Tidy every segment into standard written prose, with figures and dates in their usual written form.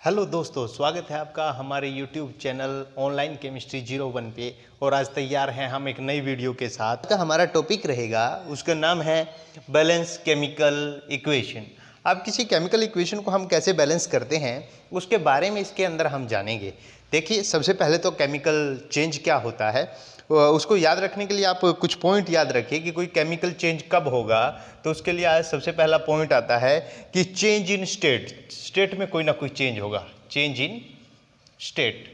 Hello दोस्तों, स्वागत है आपका हमारे YouTube चैनल ऑनलाइन केमिस्ट्री 01 पे। और आज तैयार हैं हम एक नई वीडियो के साथ। का हमारा टॉपिक रहेगा, उसका नाम है बैलेंस केमिकल इक्वेशन। अब किसी केमिकल इक्वेशन को हम कैसे बैलेंस करते हैं उसके बारे में इसके अंदर हम जानेंगे। देखिए, सबसे पहले तो केमिकल चेंज क्या होता है उसको याद रखने के लिए आप कुछ पॉइंट याद रखिए कि कोई केमिकल चेंज कब होगा। तो उसके लिए आज सबसे पहला पॉइंट आता है कि चेंज इन स्टेट। स्टेट में कोई ना कोई चेंज होगा। चेंज इन स्टेट,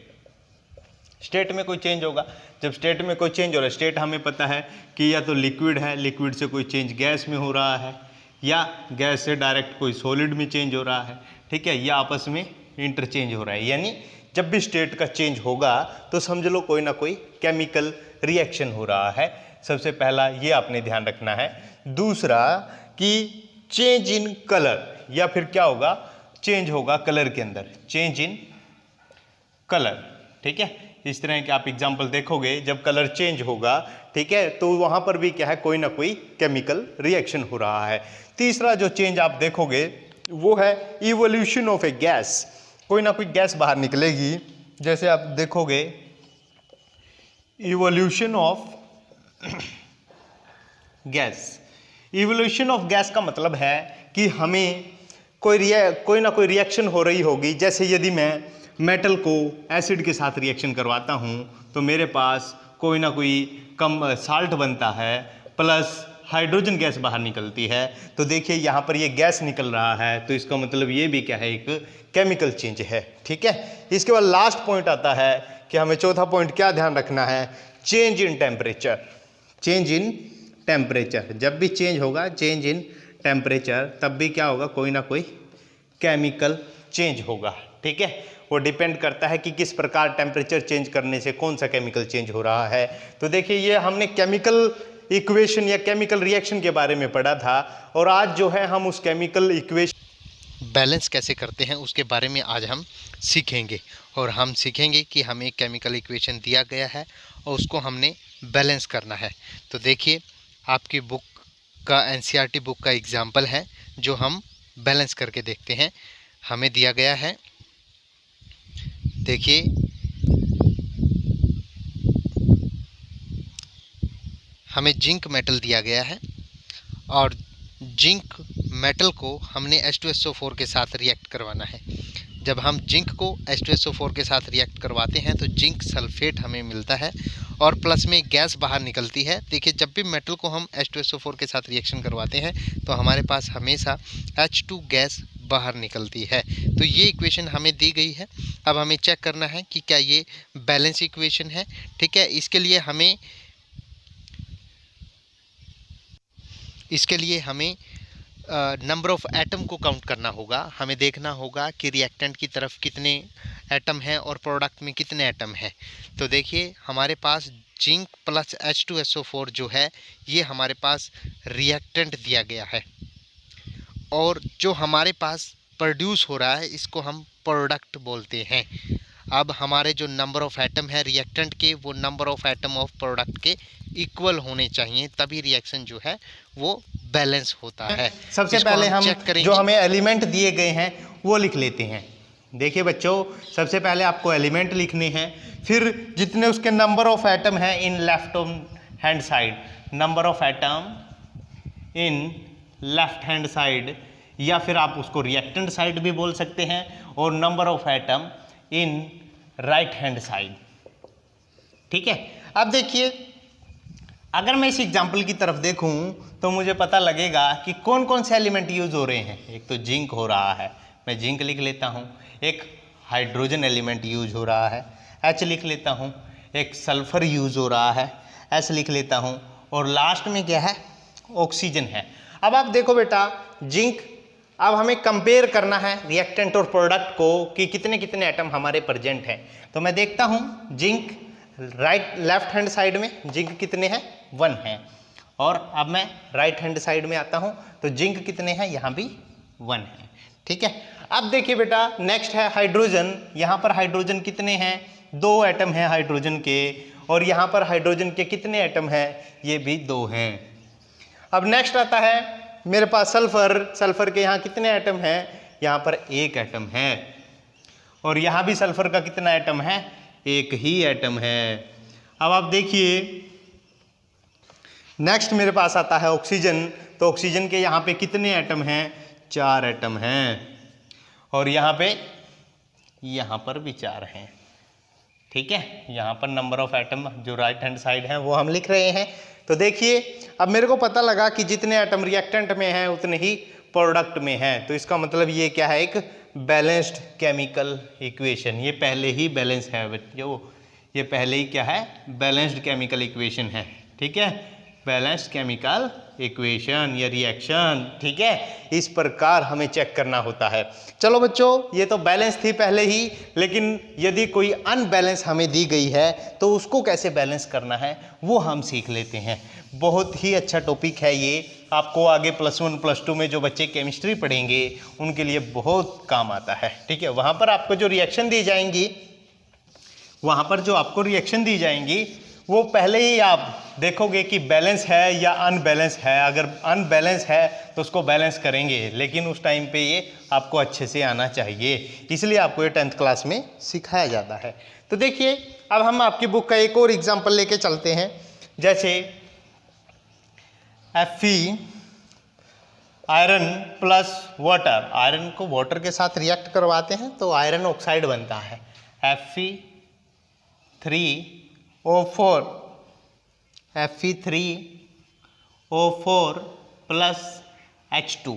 स्टेट में कोई चेंज होगा। जब स्टेट में कोई चेंज हो रहा है, स्टेट हमें पता है कि या तो लिक्विड है, लिक्विड से कोई चेंज गैस में हो रहा है, या गैस से डायरेक्ट कोई सॉलिड में चेंज हो रहा है, ठीक है, या आपस में इंटरचेंज हो रहा है। यानी जब भी स्टेट का चेंज होगा तो समझ लो कोई ना कोई केमिकल रिएक्शन हो रहा है। सबसे पहला ये आपने ध्यान रखना है। दूसरा कि चेंज इन कलर, या फिर क्या होगा, चेंज होगा कलर के अंदर, चेंज इन कलर, ठीक है। इस तरह के आप एग्जाम्पल देखोगे, जब कलर चेंज होगा, ठीक है, तो वहां पर भी क्या है, कोई ना कोई केमिकल रिएक्शन हो रहा है। तीसरा जो चेंज आप देखोगे वो है इवोल्यूशन ऑफ ए गैस। कोई ना कोई गैस बाहर निकलेगी। जैसे आप देखोगे evolution of gas. Evolution of gas का मतलब है कि हमें कोई ना कोई रिएक्शन हो रही होगी। जैसे यदि मैं मेटल को एसिड के साथ रिएक्शन करवाता हूं तो मेरे पास कोई ना कोई कम साल्ट बनता है, प्लस हाइड्रोजन गैस बाहर निकलती है। तो देखिए यहाँ पर ये गैस निकल रहा है, तो इसका मतलब ये भी क्या है, एक केमिकल चेंज है, ठीक है। इसके बाद लास्ट पॉइंट आता है कि हमें चौथा पॉइंट क्या ध्यान रखना है, change in temperature. Change in temperature, जब भी चेंज होगा चेंज इन टेम्परेचर, तब भी क्या होगा, कोई ना कोई केमिकल चेंज होगा, ठीक है। वो डिपेंड करता है कि किस प्रकार टेम्परेचर चेंज करने से कौन सा केमिकल चेंज हो रहा है। तो देखिए, ये हमने केमिकल इक्वेशन या केमिकल रिएक्शन के बारे में पढ़ा था, और आज जो है हम उस केमिकल इक्वेशन बैलेंस कैसे करते हैं उसके बारे में आज हम सीखेंगे। और हम सीखेंगे कि हमें केमिकल इक्वेशन दिया गया है और उसको हमने बैलेंस करना है। तो देखिए, आपकी बुक का एनसीईआरटी बुक का एग्जाम्पल है जो हम बैलेंस करके देखते हैं। हमें दिया गया है, देखिए, हमें जिंक मेटल दिया गया है और जिंक मेटल को हमने H2SO4 के साथ रिएक्ट करवाना है। जब हम जिंक को H2SO4 के साथ रिएक्ट करवाते हैं तो जिंक सल्फेट हमें मिलता है और प्लस में गैस बाहर निकलती है। देखिए, जब भी मेटल को हम H2SO4 के साथ रिएक्शन करवाते हैं तो हमारे पास हमेशा H2 गैस बाहर निकलती है। तो ये इक्वेशन हमें दी गई है। अब हमें चेक करना है कि क्या ये बैलेंस इक्वेशन है, ठीक है। इसके लिए हमें नंबर ऑफ़ एटम को काउंट करना होगा। हमें देखना होगा कि रिएक्टेंट की तरफ कितने एटम हैं और प्रोडक्ट में कितने एटम हैं। तो देखिए, हमारे पास जिंक प्लस H2SO4 जो है ये हमारे पास रिएक्टेंट दिया गया है, और जो हमारे पास प्रोड्यूस हो रहा है इसको हम प्रोडक्ट बोलते हैं। अब हमारे जो नंबर ऑफ़ एटम है रिएक्टेंट के, वो number of atom of product के इक्वल होने चाहिए, तभी रिएक्शन जो है वो बैलेंस होता है। सबसे पहले हम जो हमें एलिमेंट दिए गए हैं वो लिख लेते हैं। देखिए बच्चों, सबसे पहले आपको एलिमेंट लिखने हैं, फिर जितने उसके नंबर ऑफ एटम हैं in left hand side, number of atom in left hand side, या फिर आप उसको रिएक्टेंट साइड भी बोल सकते हैं, और number of atom in right hand side, ठीक है। अब देखिए, अगर मैं इस एग्जाम्पल की तरफ देखूं तो मुझे पता लगेगा कि कौन कौन से एलिमेंट यूज हो रहे हैं। एक तो जिंक हो रहा है, मैं जिंक लिख लेता हूं। एक हाइड्रोजन एलिमेंट यूज हो रहा है, H लिख लेता हूं। एक सल्फर यूज हो रहा है, S लिख लेता हूं। और लास्ट में क्या है, ऑक्सीजन है। अब आप देखो बेटा, जिंक, अब हमें कंपेयर करना है रिएक्टेंट और प्रोडक्ट को कि कितने कितने एटम हमारे प्रेजेंट हैं। तो मैं देखता हूं जिंक लेफ्ट हैंड साइड में जिंक कितने हैं, 1 है। और अब मैं राइट हैंड साइड में आता हूं तो जिंक कितने हैं, यहां भी 1 है, ठीक है। अब देखिए बेटा, नेक्स्ट है हाइड्रोजन। यहां पर हाइड्रोजन कितने हैं, 2 एटम हैं हाइड्रोजन के, और यहां पर हाइड्रोजन के कितने एटम हैं, ये भी 2 हैं। अब नेक्स्ट आता है मेरे पास सल्फर। सल्फर के यहाँ कितने एटम हैं, यहाँ पर 1 एटम है। और यहाँ भी सल्फर का कितना एटम है, एक ही एटम है। अब आप देखिए नेक्स्ट मेरे पास आता है ऑक्सीजन। तो ऑक्सीजन के यहाँ पे कितने एटम हैं, 4 एटम हैं, और यहाँ पर भी 4 हैं। ठीक है, यहाँ पर नंबर ऑफ एटम जो राइट हैंड साइड है वो हम लिख रहे हैं। तो देखिए अब मेरे को पता लगा कि जितने एटम रिएक्टेंट में हैं उतने ही प्रोडक्ट में हैं। तो इसका मतलब ये क्या है, एक बैलेंस्ड केमिकल इक्वेशन। ये पहले ही बैलेंस है बच्चों, ये पहले ही क्या है, बैलेंस्ड केमिकल इक्वेशन है। ठीक है, बैलेंस्ड केमिकल इक्वेशन या रिएक्शन। ठीक है, इस प्रकार हमें चेक करना होता है। चलो बच्चों, ये तो बैलेंस थी पहले ही, लेकिन यदि कोई अनबैलेंस हमें दी गई है तो उसको कैसे बैलेंस करना है वो हम सीख लेते हैं। बहुत ही अच्छा टॉपिक है ये, आपको आगे +1 +2 में जो बच्चे केमिस्ट्री पढ़ेंगे उनके लिए बहुत काम आता है। ठीक है, वहाँ पर आपको जो रिएक्शन दी जाएंगी वो पहले ही आप देखोगे कि बैलेंस है या अनबैलेंस है। अगर अनबैलेंस है तो उसको बैलेंस करेंगे, लेकिन उस टाइम पे ये आपको अच्छे से आना चाहिए, इसलिए आपको ये 10th क्लास में सिखाया जाता है। तो देखिए अब हम आपकी बुक का एक और एग्जाम्पल लेके चलते हैं। जैसे Fe iron plus water, iron को वाटर के साथ रिएक्ट करवाते हैं तो आयरन ऑक्साइड बनता है, Fe3O4 प्लस H2।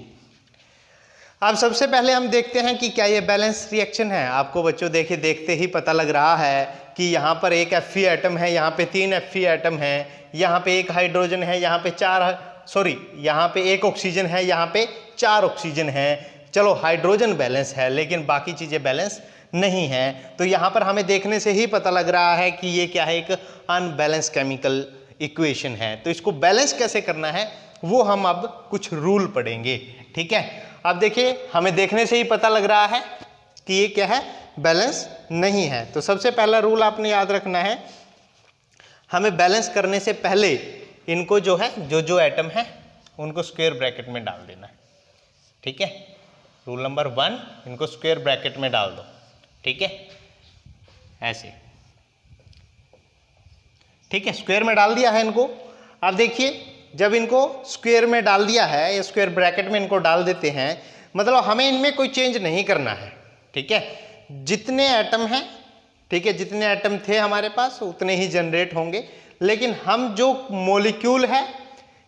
अब सबसे पहले हम देखते हैं कि क्या ये बैलेंस रिएक्शन है। आपको बच्चों देखते ही पता लग रहा है कि यहाँ पर एक Fe एटम है, यहाँ पे 3 Fe एटम है, यहाँ पे एक हाइड्रोजन है, यहाँ पे एक ऑक्सीजन है, यहाँ पे 4 ऑक्सीजन है। चलो हाइड्रोजन बैलेंस है लेकिन बाकी चीज़ें बैलेंस नहीं है। तो यहाँ पर हमें देखने से ही पता लग रहा है कि ये क्या है, एक अनबैलेंस केमिकल इक्वेशन है। तो इसको बैलेंस कैसे करना है वो हम अब कुछ रूल पढ़ेंगे। ठीक है, अब देखिए हमें देखने से ही पता लग रहा है कि ये क्या है, बैलेंस नहीं है। तो सबसे पहला रूल आपने याद रखना है, हमें बैलेंस करने से पहले इनको जो है जो एटम है उनको स्क्वायर ब्रैकेट में डाल देना है। ठीक है, रूल नंबर 1, इनको स्क्वायर ब्रैकेट में डाल दो। ठीक है, ऐसे। ठीक है, स्क्वायर में डाल दिया है इनको। अब देखिए जब इनको स्क्वायर में डाल दिया है या स्क्वायर ब्रैकेट में इनको डाल देते हैं, मतलब हमें इनमें कोई चेंज नहीं करना है। ठीक है, जितने एटम हैं, ठीक है, जितने एटम थे हमारे पास उतने ही जनरेट होंगे, लेकिन हम जो मॉलिक्यूल है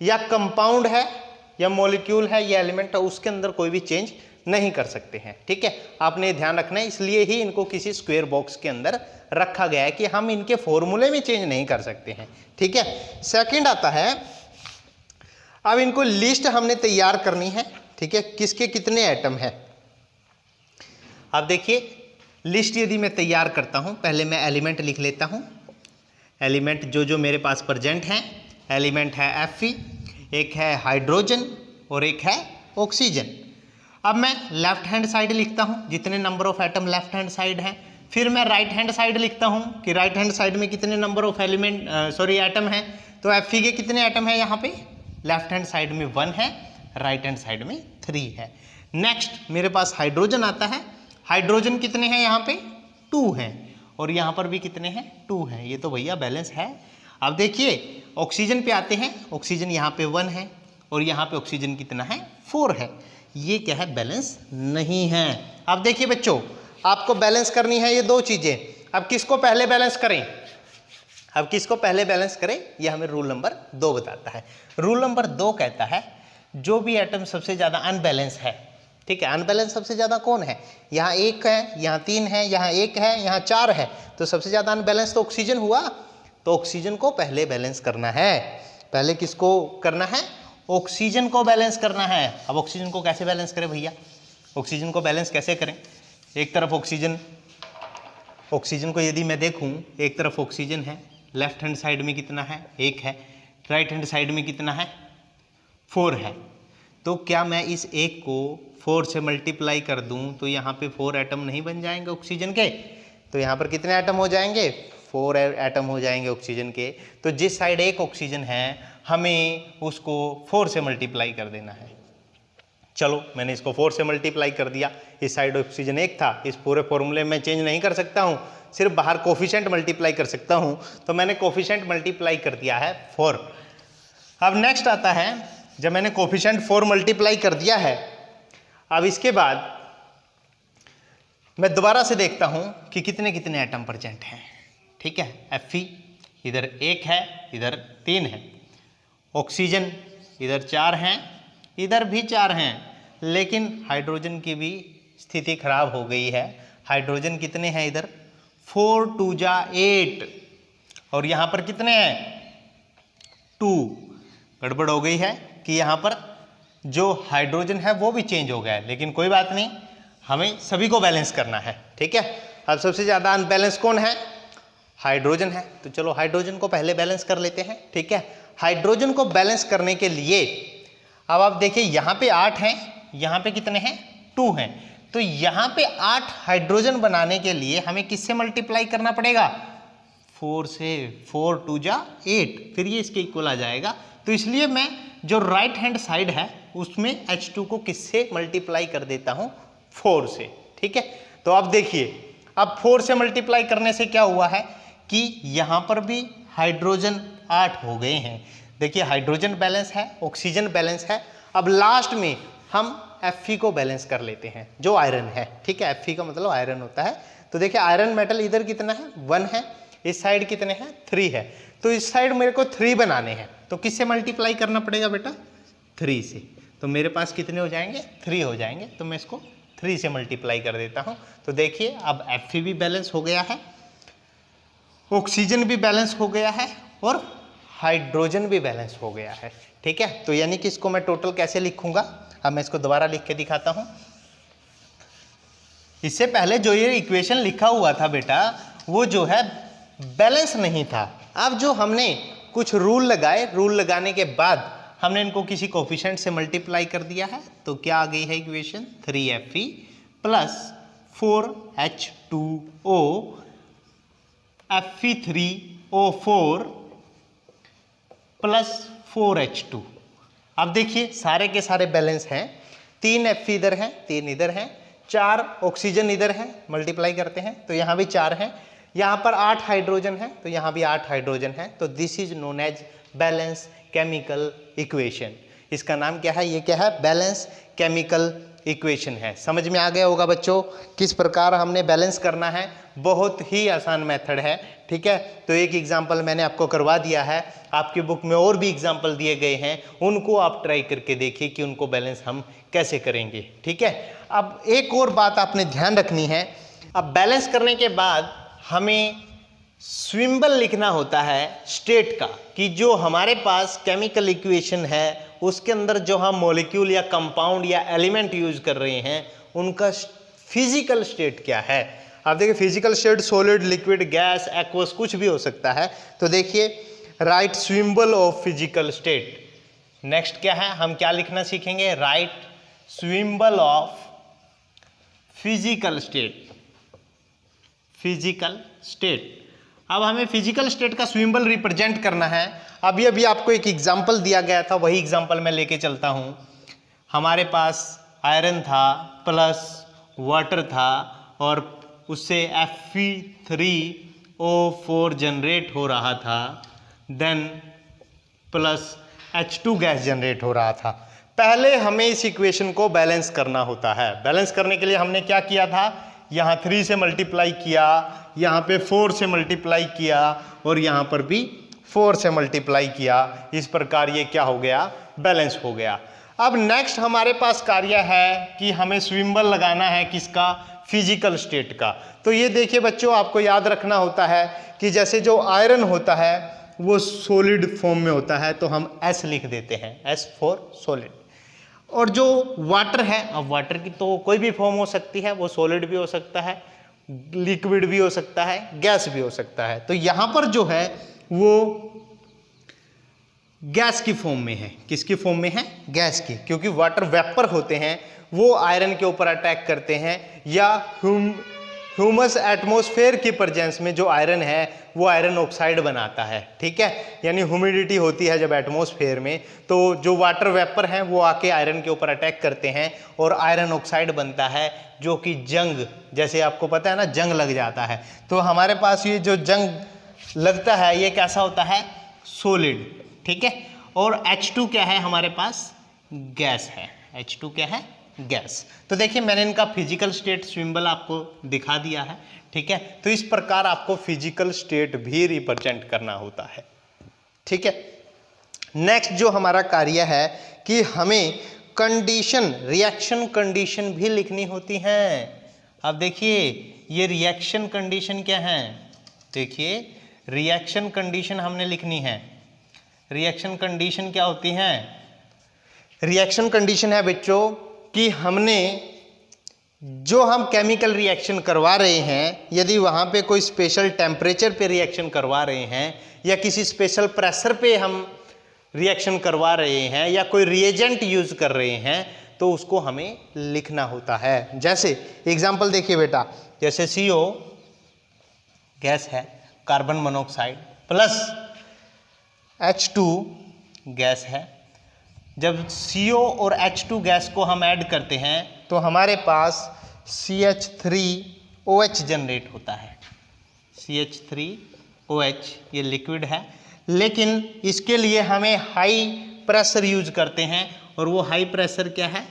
या कंपाउंड है या मॉलिक्यूल है या एलिमेंट है उसके अंदर कोई भी चेंज नहीं कर सकते हैं। ठीक है, आपने ध्यान रखना है, इसलिए ही इनको किसी स्क्वायर बॉक्स के अंदर रखा गया है कि हम इनके फॉर्मूले में चेंज नहीं कर सकते हैं। ठीक है, सेकंड आता है, अब इनको लिस्ट हमने तैयार करनी है। ठीक है, किसके कितने एटम है। अब देखिए लिस्ट यदि मैं तैयार करता हूं, पहले मैं एलिमेंट लिख लेता हूं। एलिमेंट जो मेरे पास प्रेजेंट हैं, एलिमेंट है Fe, एक है हाइड्रोजन और एक है ऑक्सीजन। अब मैं लेफ्ट हैंड साइड लिखता हूं जितने number of atom left hand side हैं, फिर मैं राइट हैंड साइड लिखता हूं कि राइट हैंड साइड में कितने नंबर ऑफ एटम हैं। तो Fe के कितने एटम हैं, यहाँ पे लेफ्ट हैंड साइड में 1 है, राइट हैंड साइड में 3 है। नेक्स्ट मेरे पास हाइड्रोजन आता है, हाइड्रोजन कितने हैं, यहाँ पे 2 हैं, और यहाँ पर भी कितने हैं, 2 हैं। ये तो भैया बैलेंस है। अब देखिए ऑक्सीजन पे आते हैं, ऑक्सीजन यहाँ पे 1 है और यहाँ पे ऑक्सीजन कितना है, 4 है। ये क्या है, बैलेंस नहीं है। अब देखिए बच्चों, आपको बैलेंस करनी है ये 2 चीजें। अब किसको पहले बैलेंस करें, ये हमें रूल नंबर 2 बताता है। रूल नंबर 2 कहता है जो भी एटम सबसे ज्यादा अनबैलेंस है, ठीक है, अनबैलेंस सबसे ज्यादा कौन है, यहाँ 1 है, यहाँ 3 है, यहाँ 1 है, यहाँ 4 है, तो सबसे ज्यादा अनबैलेंस तो ऑक्सीजन हुआ। तो ऑक्सीजन को पहले बैलेंस करना है। पहले किसको करना है, ऑक्सीजन को बैलेंस करना है। अब ऑक्सीजन को कैसे बैलेंस करें भैया, ऑक्सीजन को बैलेंस कैसे करें। एक तरफ ऑक्सीजन को यदि मैं देखूं, एक तरफ ऑक्सीजन है, लेफ्ट हैंड साइड में कितना है, 1 है, राइट हैंड साइड में कितना है, 4 है। तो क्या मैं इस 1 को 4 से मल्टीप्लाई कर दूं तो यहाँ पे 4 एटम नहीं बन जाएंगे ऑक्सीजन के। तो यहाँ पर कितने एटम हो जाएंगे, 4 एटम हो जाएंगे ऑक्सीजन के। तो जिस साइड 1 ऑक्सीजन है हमें उसको 4 से मल्टीप्लाई कर देना है। चलो मैंने इसको 4 से मल्टीप्लाई कर दिया, इस साइड ऑक्सीजन 1 था, इस पूरे फॉर्मूले में चेंज नहीं कर सकता हूँ, सिर्फ बाहर कोफिशिएंट मल्टीप्लाई कर सकता हूँ, तो मैंने कोफिशिएंट मल्टीप्लाई कर दिया है 4। अब नेक्स्ट आता है, जब मैंने कोफिशिएंट 4 मल्टीप्लाई कर दिया है, अब इसके बाद मैं दोबारा से देखता हूँ कि कितने कितने एटम प्रेजेंट हैं। ठीक है, Fe इधर 1 है, इधर 3 है, ऑक्सीजन इधर 4 हैं, इधर भी 4 हैं, लेकिन हाइड्रोजन की भी स्थिति खराब हो गई है। हाइड्रोजन कितने हैं इधर, 4 2 जा 8, और यहाँ पर कितने हैं 2। गड़बड़ हो गई है कि यहाँ पर जो हाइड्रोजन है वो भी चेंज हो गया है, लेकिन कोई बात नहीं, हमें सभी को बैलेंस करना है। ठीक है, अब सबसे ज़्यादा अनबैलेंस कौन है, हाइड्रोजन है, तो चलो हाइड्रोजन को पहले बैलेंस कर लेते हैं। ठीक है, हाइड्रोजन को बैलेंस करने के लिए अब आप देखिए यहाँ पे 8 हैं, यहाँ पे कितने हैं 2 हैं, तो यहाँ पे 8 हाइड्रोजन बनाने के लिए हमें किससे मल्टीप्लाई करना पड़ेगा, 4 से, 4 2 जा 8, फिर ये इसके इक्वल आ जाएगा। तो इसलिए मैं जो राइट हैंड साइड है उसमें H2 को किससे मल्टीप्लाई कर देता हूँ, 4 से। ठीक है, तो अब देखिए, अब 4 से मल्टीप्लाई करने से क्या हुआ है कि यहाँ पर भी हाइड्रोजन 8 हो गए हैं। देखिए हाइड्रोजन बैलेंस है, ऑक्सीजन बैलेंस है। अब लास्ट में हम Fe को बैलेंस कर लेते हैं, जो आयरन है। ठीक है, Fe का मतलब आयरन होता है। तो देखिए आयरन मेटल इधर कितना है, 1 है, इस साइड कितने हैं, 3 है, तो इस साइड मेरे को 3 बनाने हैं, तो किससे मल्टीप्लाई करना पड़ेगा बेटा, 3 से। तो मेरे पास कितने हो जाएंगे, 3 हो जाएंगे, तो मैं इसको 3 से मल्टीप्लाई कर देता हूँ। तो देखिए अब Fe भी बैलेंस हो गया है, ऑक्सीजन भी बैलेंस हो गया है, और हाइड्रोजन भी बैलेंस हो गया है। ठीक है, तो यानी कि इसको मैं टोटल कैसे लिखूंगा, अब मैं इसको दोबारा लिख के दिखाता हूं। इससे पहले जो ये इक्वेशन लिखा हुआ था बेटा, वो जो है बैलेंस नहीं था। अब जो हमने कुछ रूल लगाए, रूल लगाने के बाद हमने इनको किसी कोफिशिएंट से मल्टीप्लाई कर दिया है, तो क्या आ गई है equation, 3Fe plus 4H2O Fe3O4 plus 4H2। अब देखिए सारे के सारे बैलेंस हैं, 3 Fe इधर हैं, 3 इधर हैं, 4 ऑक्सीजन इधर हैं, मल्टीप्लाई करते हैं तो यहाँ भी 4 हैं, यहाँ पर 8 हाइड्रोजन है, तो यहाँ भी 8 हाइड्रोजन है। तो this is known as balance chemical equation. इसका नाम क्या है, ये क्या है, बैलेंस केमिकल इक्वेशन है। समझ में आ गया होगा बच्चों किस प्रकार हमने बैलेंस करना है, बहुत ही आसान मेथड है। ठीक है, तो एक एग्जाम्पल मैंने आपको करवा दिया है, आपकी बुक में और भी एग्जाम्पल दिए गए हैं, उनको आप ट्राई करके देखिए कि उनको बैलेंस हम कैसे करेंगे। ठीक है, अब एक और बात आपने ध्यान रखनी है, अब बैलेंस करने के बाद हमें सिंबल लिखना होता है स्टेट का, कि जो हमारे पास केमिकल इक्वेशन है उसके अंदर जो हम मॉलिक्यूल या कंपाउंड या एलिमेंट यूज कर रहे हैं उनका फिजिकल स्टेट क्या है। आप देखिए physical state solid, liquid, gas, aqueous कुछ भी हो सकता है। तो देखिए right symbol of physical state. Next क्या है, हम क्या लिखना सीखेंगे, right symbol of physical state. Physical state, अब हमें फिजिकल स्टेट का सिंबल रिप्रेजेंट करना है। अभी अभी आपको एक एग्जांपल दिया गया था, वही एग्जांपल मैं लेके चलता हूँ। हमारे पास आयरन था प्लस वाटर था और उससे Fe3O4 जनरेट हो रहा था, then plus H2 gas generate हो रहा था। पहले हमें इस इक्वेशन को बैलेंस करना होता है। बैलेंस करने के लिए हमने क्या किया था, यहाँ 3 से मल्टीप्लाई किया, यहाँ पे 4 से मल्टीप्लाई किया और यहाँ पर भी 4 से मल्टीप्लाई किया। इस प्रकार ये क्या हो गया, बैलेंस हो गया। अब नेक्स्ट हमारे पास कार्य है कि हमें सिंबल लगाना है किसका, फिजिकल स्टेट का। तो ये देखिए बच्चों, आपको याद रखना होता है कि जैसे जो आयरन होता है वो सॉलिड फॉर्म में होता है तो हम S लिख देते हैं, S फॉर सॉलिड। और जो वाटर है, अब वाटर की तो कोई भी फॉर्म हो सकती है, वो सॉलिड भी हो सकता है, लिक्विड भी हो सकता है, गैस भी हो सकता है। तो यहाँ पर जो है वो गैस की फॉर्म में है। किसकी फॉर्म में है, गैस की, क्योंकि वाटर वेपर होते हैं, वो आयरन के ऊपर अटैक करते हैं या ह्यूमस एटमॉस्फेयर की प्रेजेंस में जो आयरन है वो आयरन ऑक्साइड बनाता है, ठीक है। यानी ह्यूमिडिटी होती है जब एटमॉस्फेयर में, तो जो वाटर वेपर हैं वो आके आयरन के ऊपर अटैक करते हैं और आयरन ऑक्साइड बनता है, जो कि जंग, जैसे आपको पता है ना, जंग लग जाता है। तो हमारे पास ये जो जंग लगता है ये कैसा होता है, सॉलिड, ठीक है। और H2 क्या है हमारे पास, गैस है। H2 क्या है, गैस। तो देखिए मैंने इनका फिजिकल स्टेट सिंबल आपको दिखा दिया है, ठीक है। तो इस प्रकार आपको फिजिकल स्टेट भी रिप्रेजेंट करना होता है, ठीक है। नेक्स्ट जो हमारा कार्य है कि हमें कंडीशन, रिएक्शन कंडीशन भी लिखनी होती हैं। अब देखिए ये रिएक्शन कंडीशन क्या है, देखिए रिएक्शन कंडीशन हमने लिखनी है। रिएक्शन कंडीशन क्या होती है, रिएक्शन कंडीशन है बच्चों कि हमने जो हम केमिकल रिएक्शन करवा रहे हैं, यदि वहाँ पे कोई स्पेशल टेम्परेचर पे रिएक्शन करवा रहे हैं या किसी स्पेशल प्रेशर पे हम रिएक्शन करवा रहे हैं या कोई रिएजेंट यूज कर रहे हैं, तो उसको हमें लिखना होता है। जैसे एग्जांपल देखिए बेटा, जैसे CO गैस है, carbon monoxide plus H2 gas है। जब CO और H2 गैस को हम ऐड करते हैं तो हमारे पास CH3OH जनरेट होता है। CH3OH ये लिक्विड है, लेकिन इसके लिए हमें हाई प्रेशर यूज करते हैं, और वो हाई प्रेशर क्या है,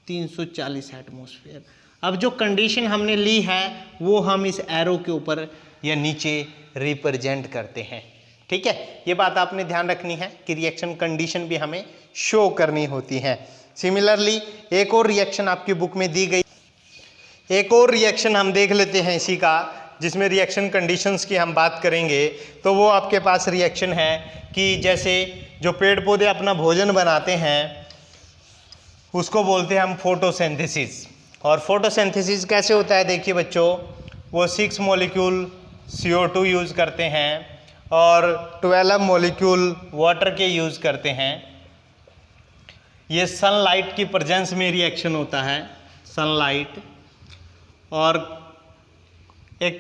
340 एटमॉस्फेयर। अब जो कंडीशन हमने ली है वो हम इस एरो के ऊपर या नीचे रिप्रेजेंट करते हैं, ठीक है। ये बात आपने ध्यान रखनी है कि रिएक्शन कंडीशन भी हमें शो करनी होती है। सिमिलरली एक और रिएक्शन आपकी बुक में दी गई, एक और रिएक्शन हम देख लेते हैं इसी का, जिसमें रिएक्शन कंडीशंस की हम बात करेंगे। तो वो आपके पास रिएक्शन है कि जैसे जो पेड़ पौधे अपना भोजन बनाते हैं उसको बोलते हैं हम फोटोसिंथेसिस। और फोटोसिंथेसिस कैसे होता है, देखिए बच्चों, वो 6 मॉलिक्यूल CO2 यूज़ करते हैं और 12 मॉलिक्यूल वाटर के यूज़ करते हैं। ये सनलाइट की प्रेजेंस में रिएक्शन होता है, सनलाइट, और एक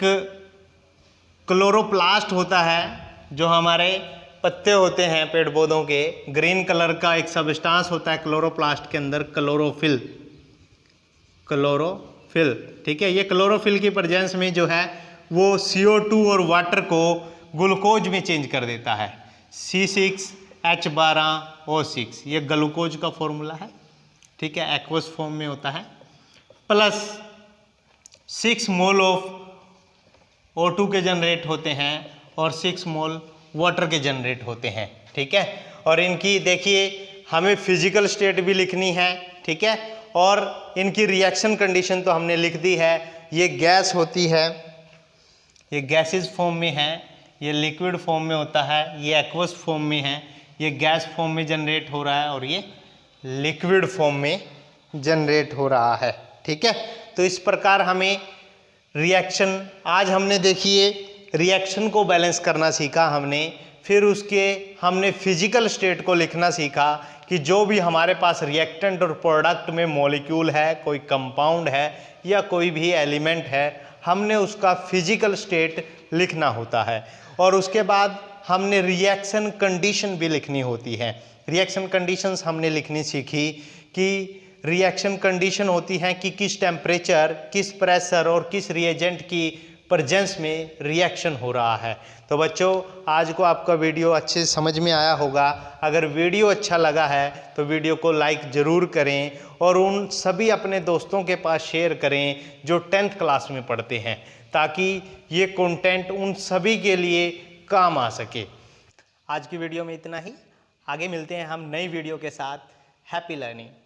क्लोरोप्लास्ट होता है जो हमारे पत्ते होते हैं पेड़ पौधों के, ग्रीन कलर का एक सब्सटेंस होता है क्लोरोप्लास्ट के अंदर, क्लोरोफिल, क्लोरोफिल, ठीक है। ये क्लोरोफिल की प्रेजेंस में जो है वो CO2 और वाटर को ग्लूकोज में चेंज कर देता है, C6H12O6, ये ग्लूकोज का फॉर्मूला है, ठीक है, एक्वस फॉर्म में होता है, प्लस 6 मोल ऑफ O2 के जनरेट होते हैं और 6 मोल वाटर के जनरेट होते हैं, ठीक है। और इनकी देखिए हमें फिजिकल स्टेट भी लिखनी है, ठीक है, और इनकी रिएक्शन कंडीशन तो हमने लिख दी है। ये गैस होती है, ये गैसेस फॉर्म में है, ये लिक्विड फॉर्म में होता है, ये एक्वस फॉर्म में है, ये गैस फॉर्म में जनरेट हो रहा है और ये लिक्विड फॉर्म में जनरेट हो रहा है, ठीक है। तो इस प्रकार हमें रिएक्शन, आज हमने देखिए रिएक्शन को बैलेंस करना सीखा हमने, फिर उसके हमने फिजिकल स्टेट को लिखना सीखा कि जो भी हमारे पास रिएक्टेंट और प्रोडक्ट में मॉलिक्यूल है, कोई कंपाउंड है या कोई भी एलिमेंट है, हमने उसका फिजिकल स्टेट लिखना होता है। और उसके बाद हमने रिएक्शन कंडीशन भी लिखनी होती है। रिएक्शन कंडीशंस हमने लिखनी सीखी कि रिएक्शन कंडीशन होती हैं कि किस टेम्परेचर, किस प्रेशर और किस रिएजेंट की प्रेजेंस में रिएक्शन हो रहा है। तो बच्चों आज को आपका वीडियो अच्छे से समझ में आया होगा। अगर वीडियो अच्छा लगा है तो वीडियो को लाइक ज़रूर करें और उन सभी अपने दोस्तों के पास शेयर करें जो 10th क्लास में पढ़ते हैं, ताकि ये कंटेंट उन सभी के लिए काम आ सके। आज की वीडियो में इतना ही, आगे मिलते हैं हम नई वीडियो के साथ। Happy learning.